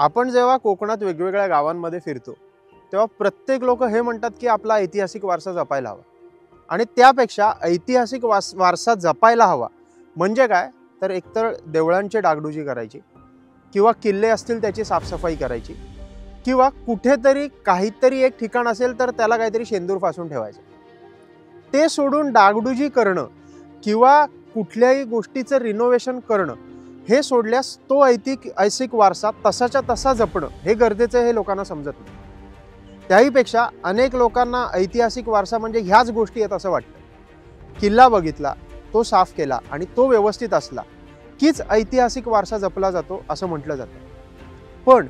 आपण जेव्हा कोकणात वेगवेगळ्या गावांमध्ये फिरतो तेव्हा प्रत्येक लोक हे म्हणतात की आपला ऐतिहासिक वारसा जपायला हवा आणि त्यापेक्षा ऐतिहासिक वारसा जपायला हवा म्हणजे काय तर एकतर देवळांची डागडुजी करायची किंवा किल्ले असतील त्याची साफसफाई करायची किंवा कुठेतरी काहीतरी एक ठिकाण असेल तर त्याला काहीतरी शेंदूर फासून ठेवायचं। ते सोडून डागडुजी करणं किंवा कुठल्याही गोष्टीचं रिनोव्हेशन करणं हे सोडल्यास तो ऐतिहासिक वारसा तसाच्या तसा जपणं हे गरजेचं हे लोकांना समजत नाही। त्याहीपेक्षा अनेक लोकांना ऐतिहासिक वारसा म्हणजे ह्याच गोष्टी आहेत असं वाटतं। किल्ला बघितला, तो साफ केला आणि तो व्यवस्थित असला कीच ऐतिहासिक वारसा जपला जातो असं म्हटलं जातं। पण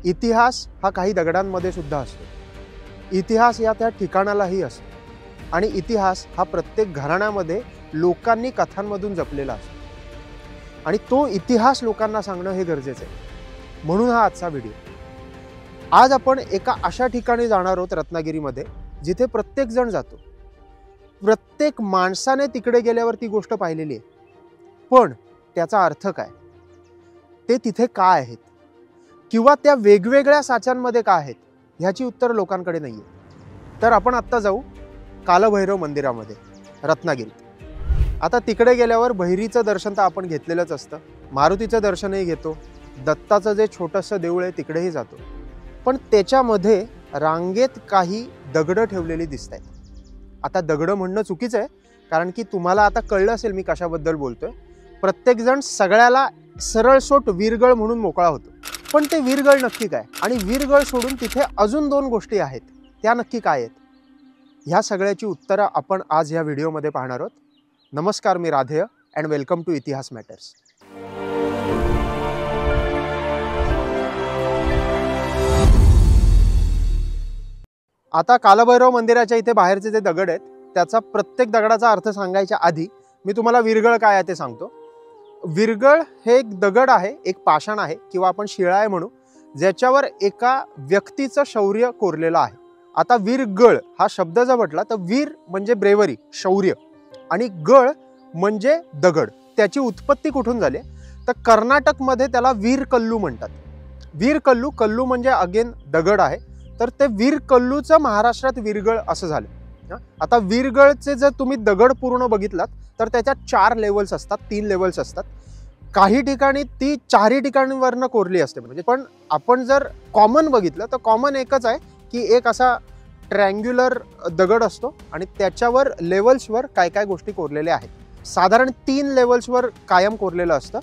इतिहास हा काही दगडांमध्ये सुद्धा असतो, इतिहास या त्या ठिकाणालाही असतो आणि इतिहास हा प्रत्येक घराण्यामध्ये लोकांनी कथांमधून जपलेला असतो आणि तो इतिहास लोकांना सांगणं हे गरजेचं आहे। म्हणून हा आजचा व्हिडिओ। आज आपण एका अशा ठिकाणी जाणार आहोत रत्नागिरीमध्ये जिथे प्रत्येक जण जातो, प्रत्येक माणसाने तिकडे गेल्यावर ती गोष्ट पाहिलेली आहे। पण त्याचा अर्थ काय, ते तिथे काय आहेत किंवा त्या वेगवेगळ्या साच्यांमध्ये काय आहेत ह्याची उत्तर लोकांकडे नाहीये। तर आपण आत्ता जाऊ कालभैरव मंदिरामध्ये रत्नागिरीत। आता तिकडे गेल्यावर भैरीचं दर्शन तर आपण घेतलेलंच असतं, मारुतीचं दर्शनही घेतो, दत्ताचं जे छोटंसं देऊळ आहे तिकडेही जातो। पण त्याच्यामध्ये रांगेत काही दगडं ठेवलेली दिसत आहेत। आता दगडं म्हणणं चुकीचं आहे कारण की तुम्हाला आता कळलं असेल मी कशाबद्दल बोलतोय। प्रत्येकजण सगळ्याला सरळसोट वीरगळ म्हणून मोकळा होतो, पण ते वीरगळ नक्की काय आणि वीरगळ सोडून तिथे अजून दोन गोष्टी आहेत त्या नक्की काय आहेत ह्या सगळ्याची उत्तरं आपण आज ह्या व्हिडिओमध्ये पाहणार आहोत। नमस्कार, मी राधेय अँड वेलकम टू इतिहास मॅटर्स। आता कालभैरव मंदिराच्या इथे बाहेरचे जे दगड आहेत त्याचा प्रत्येक दगडाचा अर्थ सांगायच्या आधी मी तुम्हाला वीरगळ काय आहे ते सांगतो। वीरगळ हे एक दगड आहे, एक पाषाण आहे किंवा आपण शिळा आहे म्हणू, ज्याच्यावर एका व्यक्तीचं शौर्य कोरलेलं आहे। आता वीरगळ हा शब्द जर म्हटला तर वीर म्हणजे ब्रेवरी, शौर्य, आणि गळ म्हणजे दगड। त्याची उत्पत्ती कुठून झाली तर कर्नाटकमध्ये त्याला वीरकल्लू म्हणतात। वीरकल्लू, कल्लू म्हणजे अगेन दगड आहे, तर ते वीरकल्लूचं महाराष्ट्रात वीरगळ असं झालं। आता वीरगळचे जर तुम्ही दगड पूर्ण बघितलात तर त्याच्यात 4 लेवल्स असतात, 3 लेवल्स असतात। काही ठिकाणी ती 4ही ठिकाणीवरनं कोरली असते, म्हणजे पण आपण जर कॉमन बघितलं तर कॉमन एकच आहे की एक असा ट्रँग्युलर दगड असतो आणि त्याच्यावर लेवल्सवर काय काय गोष्टी कोरलेल्या आहेत। साधारण 3 लेवल्सवर कायम कोरलेलं असतं।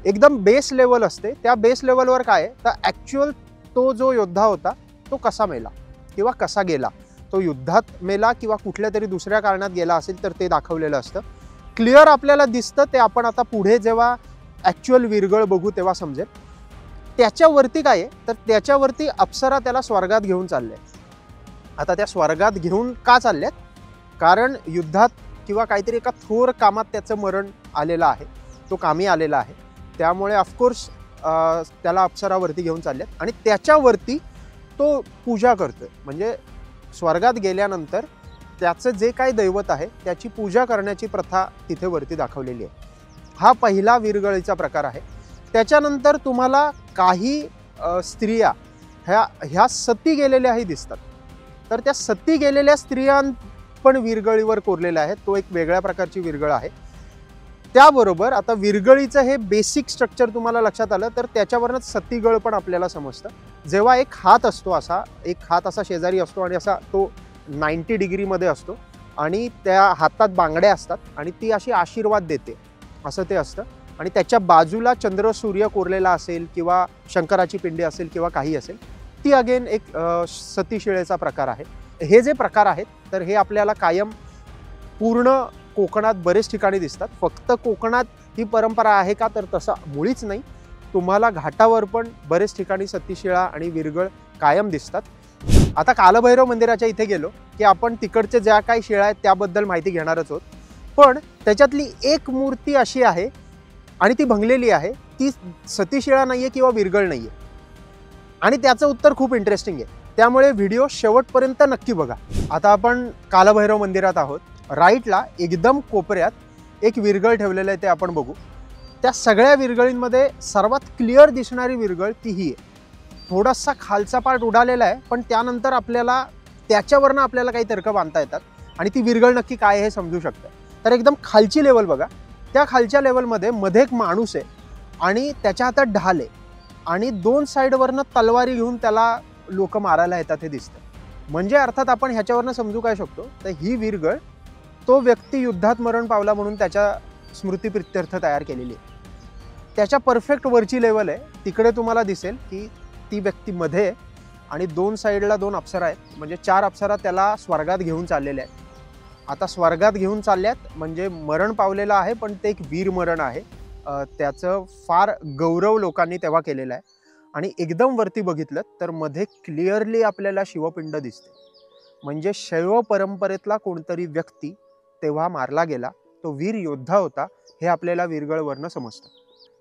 एकदम बेस लेवल असते, त्या बेस लेवलवर काय आहे तर ॲक्च्युअल तो जो योद्धा होता तो कसा मेला किंवा कसा गेला, तो युद्धात मेला किंवा कुठल्या तरी दुसऱ्या कारणात गेला असेल तर ते दाखवलेलं असतं। क्लिअर आपल्याला दिसतं ते आपण आता पुढे जेव्हा ॲक्च्युअल वीरगळ बघू तेव्हा समजेल। त्याच्यावरती काय आहे तर त्याच्यावरती अप्सरा त्याला स्वर्गात घेऊन चालले। आता त्या स्वर्गात घेऊन का चालल्यात, कारण युद्धात किंवा काहीतरी एका थोर कामात त्याचं मरण आलेलं आहे, तो कामी आलेला आहे, त्यामुळे ऑफकोर्स त्याला अप्सरावरती घेऊन चालल्यात आणि त्याच्यावरती तो पूजा करतोय। म्हणजे स्वर्गात गेल्यानंतर त्याचं जे काही दैवत आहे त्याची पूजा करण्याची प्रथा तिथे वरती दाखवलेली आहे। हा पहिला वीरगळीचा प्रकार आहे। त्याच्यानंतर तुम्हाला काही स्त्रिया ह्या सती गेलेल्याही दिसतात, तर त्या सती गेलेल्या स्त्रियां पण वीरगळीवर कोरलेल्या आहेत। तो एक वेगळ्या प्रकारची वीरगळ आहे। त्याबरोबर आता वीरगळीचं हे बेसिक स्ट्रक्चर तुम्हाला लक्षात आलं तर त्याच्यावरच सतीगळ पण आपल्याला समजतं। जेव्हा एक हात असतो, एक हात असा शेजारी असतो आणि असा तो 90 डिग्रीमध्ये असतो आणि त्या हातात बांगड्या असतात आणि ती अशी आशीर्वाद देते असं ते असतं आणि त्याच्या बाजूला चंद्र सूर्य कोरलेला असेल किंवा शंकराची पिंडी असेल किंवा काही असेल, ती अगेन एक सतीशिळेचा प्रकार आहे। हे जे प्रकार आहेत तर हे आपल्याला कायम पूर्ण कोकणात बरेच ठिकाणी दिसतात। फक्त कोकणात ही परंपरा आहे का तर तसं मुळीच नाही, तुम्हाला घाटावर पण बरेच ठिकाणी सतीशिळा आणि वीरगळ कायम दिसतात। आता कालभैरव मंदिराच्या इथे गेलो की आपण तिकडचे ज्या काही शिळा आहेत त्याबद्दल माहिती घेणारच आहोत, पण त्याच्यातली एक मूर्ती अशी आहे आणि ती भंगलेली आहे, ती सतीशिळा नाहीये किंवा वीरगळ नाहीये आणि त्याचं उत्तर खूप इंटरेस्टिंग आहे, त्यामुळे व्हिडिओ शेवटपर्यंत नक्की बघा। आता आपण कालभैरव मंदिरात आहोत। राईटला एकदम कोपऱ्यात एक वीरगळ ठेवलेलं आहे, ते आपण बघू। त्या सगळ्या वीरगळींमध्ये सर्वात क्लिअर दिसणारी वीरगळ ती ही आहे। थोडासा खालचा पार्ट उडालेला आहे, पण त्यानंतर आपल्याला त्याच्यावरनं आपल्याला काही तर्क बांधता येतात आणि ती विरगळ नक्की काय हे समजू शकतं. तर एकदम खालची लेवल बघा, त्या खालच्या लेवलमध्ये मध्ये एक माणूस आहे आणि त्याच्या हातात ढाल आहे आणि 2 साईडवरनं तलवारी घेऊन त्याला लोक मारायला येतात हे दिसतं. म्हणजे अर्थात आपण ह्याच्यावरनं समजू काय शकतो, तर ही विरगळ तो व्यक्ती युद्धात मरण पावला म्हणून त्याच्या स्मृतीप्रित्यर्थ तयार केलेली आहे. त्याच्या परफेक्ट वरची लेवल आहे, तिकडे तुम्हाला दिसेल की ती व्यक्ती मध्ये आणि 2 साईडला 2 अप्सरा आहेत, म्हणजे 4 अप्सरा त्याला स्वर्गात घेऊन चाललेल्या आहेत. आता स्वर्गात घेऊन चालल्यात म्हणजे मरण पावलेलं आहे, पण ते एक वीर मरण आहे. त्याचं फार गौरव लोकांनी तेव्हा केलेला आहे. आणि एकदम वरती बघितलं तर मध्ये क्लिअरली आपल्याला शिवपिंड दिसते, म्हणजे शैव परंपरेतला कोणतरी व्यक्ती तेव्हा मारला गेला, तो वीर योद्धा होता हे आपल्याला विरगळवरनं समजतं.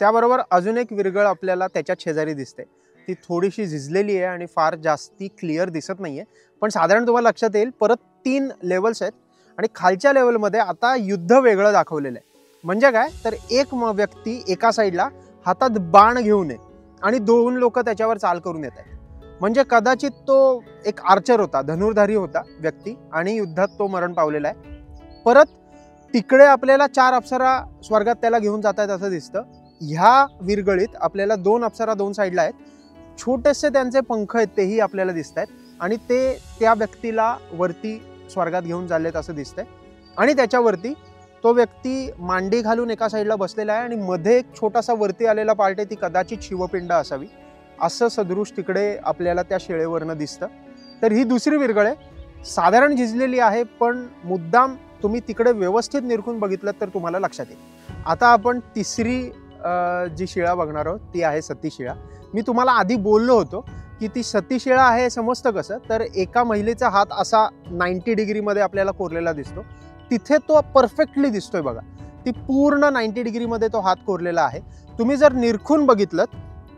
त्याबरोबर अजून एक विरगळ आपल्याला त्याच्या शेजारी दिसते. ती थोडीशी झिजलेली आहे आणि फार जास्ती क्लिअर दिसत नाही आहे, पण साधारण तुम्हाला लक्षात येईल परत 3 लेवल्स आहेत. आणि खालच्या लेवलमध्ये आता युद्ध वेगळं दाखवलेलं आहे. म्हणजे काय, तर एक व्यक्ती एका साईडला हातात बाण घेऊन आहे आणि 2 लोक त्याच्यावर चाल करून येत आहेत. म्हणजे कदाचित तो एक आर्चर होता, धनुर्धारी होता व्यक्ती आणि युद्धात तो मरण पावलेला आहे. परत तिकडे आपल्याला 4 अप्सरा स्वर्गात त्याला घेऊन जात आहेत असं दिसतं. ह्या विरगळीत आपल्याला 2 अप्सरा 2 साईडला आहेत, छोटेसे त्यांचे पंख आहेत तेही आपल्याला दिसत आहेत आणि ते त्या व्यक्तीला वरती स्वर्गात घेऊन चाललेत असं दिसतंय. आणि त्याच्यावरती तो व्यक्ती मांडी घालून एका साईडला बसलेला आहे आणि मध्ये एक छोटासा वरती आलेला पार्ट आहे, ती कदाचित शिवपिंड असावी असं सदृश तिकडे आपल्याला त्या शिळेवरनं दिसतं. तर ही दुसरी विरगळ आहे, साधारण झिजलेली आहे, पण मुद्दाम तुम्ही तिकडे व्यवस्थित निरखून बघितलं तर तुम्हाला लक्षात येईल. आता आपण तिसरी जी शिळा बघणार आहोत ती आहे सती शिळा. मी तुम्हाला आधी बोललो होतो की ती सती शिळा आहे. समजतं कसं, तर एका महिलेचा हात असा 90 डिग्रीमध्ये आपल्याला कोरलेला दिसतो, तिथे तो परफेक्टली दिसतोय बघा. ती पूर्ण 90 डिग्रीमध्ये तो हात कोरलेला आहे. तुम्ही जर निरखून बघितलं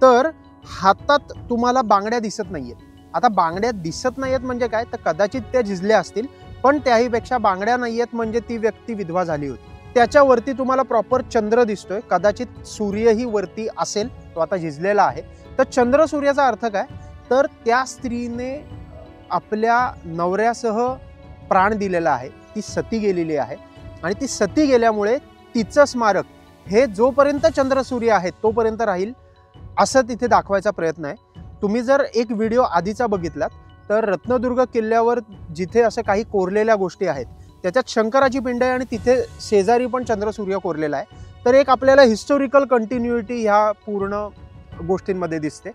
तर हातात तुम्हाला बांगड्या दिसत नाहीयेत. आता बांगड्या दिसत नाहीयेत म्हणजे काय, तर कदाचित त्या झिजल्या असतील, पण त्याहीपेक्षा बांगड्या नाहीयेत म्हणजे ती व्यक्ती विधवा झाली होती. त्याच्यावरती तुम्हाला प्रॉपर चंद्र दिसतोय, कदाचित सूर्यही वरती असेल, तो आता झिजलेला आहे. तर चंद्र सूर्याचा अर्थ काय, तर त्या स्त्रीने आपल्या नवऱ्यासह प्राण दिलेला आहे, ती सती गेलेली आहे आणि ती सती गेल्यामुळे तिचं स्मारक हे जोपर्यंत चंद्र सूर्य आहेत तोपर्यंत राहील असं तिथे दाखवायचा प्रयत्न आहे. तुम्ही जर एक व्हिडिओ आधीचा बघितलात तर रत्नदुर्ग किल्ल्यावर जिथे असं काही कोरलेल्या गोष्टी आहेत त्याच्यात शंकराची पिंड आहे आणि तिथे शेजारी पण चंद्र सूर्य कोरलेला आहे. तर एक आपल्याला हिस्टोरिकल कंटिन्युइटी ह्या पूर्ण गोष्टींमध्ये दिसते.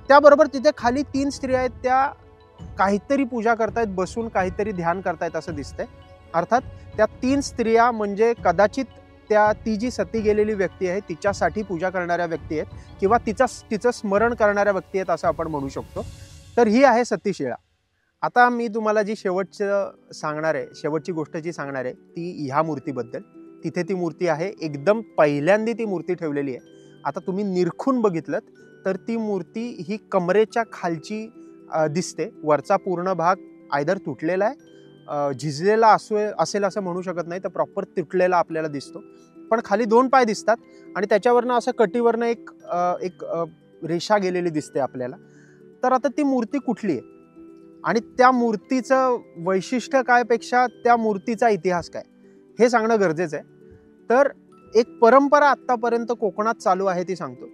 त्याबरोबर तिथे खाली 3 स्त्रिया आहेत, त्या काहीतरी पूजा करतायत, बसून काहीतरी ध्यान करतायत असं दिसतंय. अर्थात त्या 3 स्त्रिया म्हणजे कदाचित ती जी सती गेलेली व्यक्ती आहे तिच्यासाठी पूजा करणाऱ्या व्यक्ती आहेत किंवा तिचं स्मरण करणाऱ्या व्यक्ती आहेत असं आपण म्हणू शकतो. तर ही आहे सती शिळा. आता मी तुम्हाला जी शेवटची गोष्ट जी सांगणार आहे ती ह्या मूर्तीबद्दल. तिथे ती मूर्ती आहे, एकदम पहिल्यांदा ती मूर्ती ठेवलेली आहे. आता तुम्ही निरखून बघितलं तर ती मूर्ती ही कमरेच्या खालची दिसते. वरचा पूर्ण भाग आयदर तुटलेला आहे, झिजलेला असेल असं म्हणू शकत नाही, तर प्रॉपर तुटलेला आपल्याला दिसतो. पण खाली 2 पाय दिसतात आणि त्याच्यावरनं असं कटीवरनं एक रेषा गेलेली दिसते आपल्याला. तर आता ती मूर्ती कुठली आहे आणि त्या मूर्तीचं वैशिष्ट्य काय पेक्षा त्या मूर्तीचा इतिहास काय हे सांगणं गरजेचं आहे. तर एक परंपरा आत्तापर्यंत कोकणात चालू आहे ती सांगतो.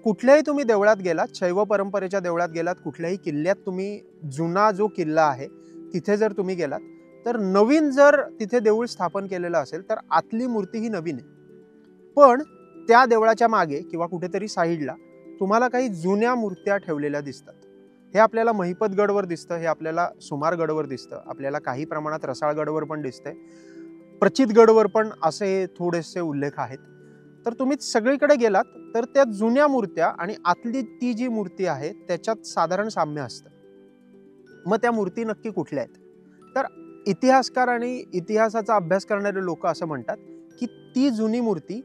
कुठल्याही तुम्ही देवळात गेलात, शैव परंपरेच्या देवळात गेलात, कुठल्याही किल्ल्यात तुम्ही, जुना जो किल्ला आहे तिथे जर तुम्ही गेलात तर नवीन जर तिथे देऊळ स्थापन केलेलं असेल तर आतली मूर्ती ही नवीन आहे, पण त्या देवळाच्या मागे किंवा कुठेतरी साईडला तुम्हाला काही जुन्या मूर्त्या ठेवलेल्या दिसतात. हे आपल्याला महिपतगडवर दिसतं, हे आपल्याला सुमारगडवर दिसतं, आपल्याला काही प्रमाणात रसाळगडवर पण दिसतंय, प्रचितगडवर पण असे थोडेसे उल्लेख आहेत. तर तुम्ही सगळीकडे गेलात तर त्या जुन्या मूर्त्या आणि आतली ती जी मूर्ती आहे त्याच्यात साधारण साम्य असतं. मग त्या मूर्ती नक्की कुठल्या आहेत, तर इतिहासकार आणि इतिहासाचा अभ्यास करणारे लोक असं म्हणतात की ती जुनी मूर्ती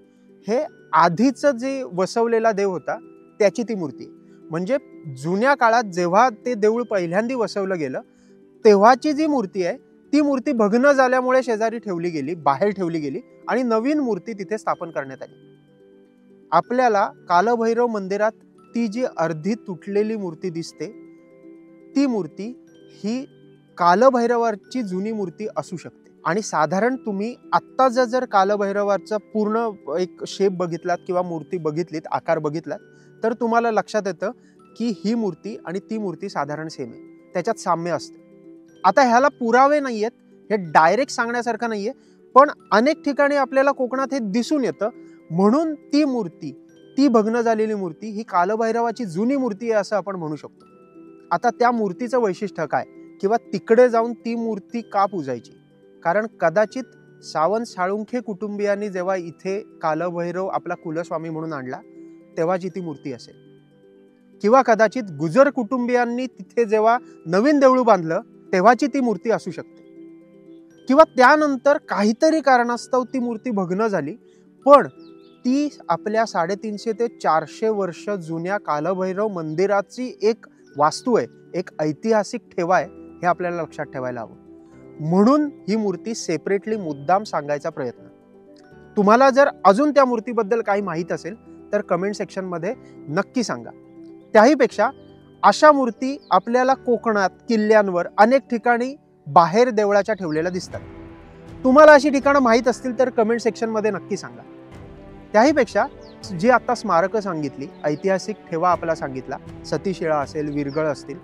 हे आधीचं जे वसवलेला देव होता त्याची ती मूर्ती. म्हणजे जुन्या काळात जेव्हा ते देऊळ पहिल्यांदा वसवलं गेलं तेव्हाची जी मूर्ती आहे ती मूर्ती भग्न झाल्यामुळे शेजारी ठेवली गेली, बाहेर ठेवली गेली आणि नवीन मूर्ती तिथे स्थापन करण्यात आली. आपल्याला कालभैरव मंदिरात ती जी अर्धी तुटलेली मूर्ती दिसते ती मूर्ती ही कालभैरवाची जुनी मूर्ती असू शकते। आणि साधारण तुम्ही आत्ता जर कालभैरवाचा पूर्ण एक शेप बघितलात किंवा मूर्ती बघितलीत, आकार बघितलात, तर तुम्हाला लक्षात येतं की ही मूर्ती आणि ती मूर्ती साधारण सेम आहे, त्याच्यात साम्य असतं। आता ह्याला पुरावे नाहीयेत, हे डायरेक्ट सांगण्यासारखं नाहीये, पण अनेक ठिकाणी आपल्याला कोकणात हे दिसून येतं, म्हणून ती मूर्ती, ती भग्न झालेली मूर्ती ही कालभैरवाची जुनी मूर्ती आहे असं आपण म्हणू शकतो। आता त्या मूर्तीचं वैशिष्ट्य काय किंवा तिकडे जाऊन ती मूर्ती का पूजायची? कारण कदाचित सावंत साळुंखे कुटुंबियांनी जेव्हा इथे कालभैरव आपला कुलस्वामी म्हणून आणला तेव्हाची ती मूर्ती असेल, किंवा कदाचित गुजर कुटुंबियांनी तिथे जेव्हा नवीन देऊळ बांधलं तेव्हाची ती मूर्ती असू शकते, किंवा त्यानंतर काहीतरी कारणास्तव ती मूर्ती भग्न झाली, पण ती आपल्या 350 ते 400 वर्ष जुन्या कालभैरव मंदिराची एक वास्तू आहे, एक ऐतिहासिक ठेवा आहे, हे आपल्याला लक्षात ठेवायला हवं। म्हणून ही मूर्ती सेपरेटली मुद्दाम सांगायचा प्रयत्न। तुम्हाला जर अजून त्या मूर्तीबद्दल काही माहीत असेल तर कमेंट सेक्शनमध्ये नक्की सांगा। त्याहीपेक्षा अशा मूर्ती आपल्याला कोकणात किल्ल्यांवर अनेक ठिकाणी बाहेर देवळाच्या ठेवलेल्या दिसतात। तुम्हाला अशी ठिकाणं माहीत असतील तर कमेंट सेक्शनमध्ये नक्की सांगा। त्याहीपेक्षा जी आता स्मारकं सांगितली, ऐतिहासिक ठेवा आपला सांगितला, सतीशिळा असेल, विरगळ असतील,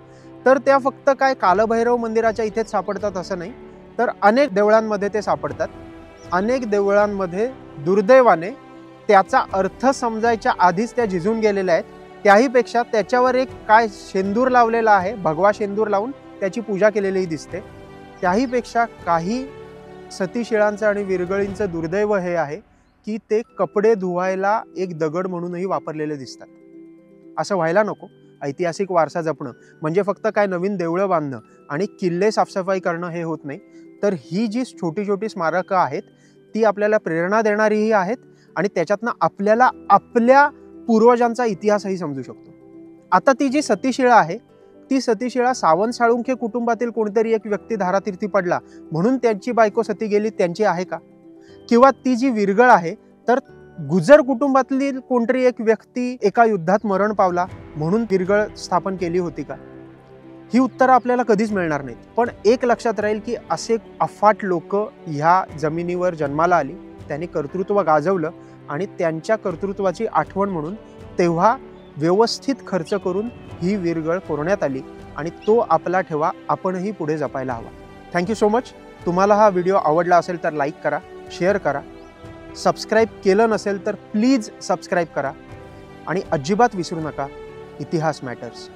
तर त्या फक्त काय कालभैरव मंदिराच्या इथेच सापडतात असं नाही, तर अनेक देवळांमध्ये ते सापडतात। अनेक देवळांमध्ये दुर्दैवाने त्याचा अर्थ समजायच्या आधीच त्या झिजून गेलेल्या आहेत। त्याहीपेक्षा त्याच्यावर एक काय शेंदूर लावलेला आहे, भगवा शेंदूर लावून त्याची पूजा केलेलीही दिसते। त्याहीपेक्षा काही सतीशिळांचं आणि विरगळींचं दुर्दैव हे आहे की ते कपडे धुवायला एक दगड म्हणूनही वापरलेले दिसतात। असं व्हायला नको। ऐतिहासिक वारसा जपणं म्हणजे फक्त काय नवीन देवळं बांधणं आणि किल्ले साफसफाई करणं हे होत नाही, तर ही जी छोटी छोटी स्मारकं आहेत ती आपल्याला प्रेरणा देणारीही आहेत आणि त्याच्यातनं आपल्याला आपल्या पूर्वजांचा इतिहासही समजू शकतो। आता ती जी सतीशिळा आहे ती सतीशिळा सावंत साळुंखे कुटुंबातील कोणतरी एक व्यक्ती धारातीर्थी पडला म्हणून त्यांची बायको सती गेली त्यांची आहे का? किंवा ती जी विरगळ आहे तर गुजर कुटुंबातली कोणतरी एक व्यक्ती एका युद्धात मरण पावला म्हणून विरगळ स्थापन केली होती का? ही उत्तरं आपल्याला कधीच मिळणार नाहीत। पण एक लक्षात राहील की असे अफाट लोक ह्या जमिनीवर जन्माला आली, त्यांनी कर्तृत्व गाजवलं आणि त्यांच्या कर्तृत्वाची आठवण म्हणून तेव्हा व्यवस्थित खर्च करून ही विरगळ कोरण्यात आली आणि तो आपला ठेवा आपणही पुढे जपायला हवा। Thank you so much. तुम्हाला हा व्हिडिओ आवडला असेल तर लाईक करा, शेअर करा, सबस्क्राईब केलं नसेल तर प्लीज सबस्क्राईब करा आणि अजिबात विसरू नका, इतिहास मॅटर्स।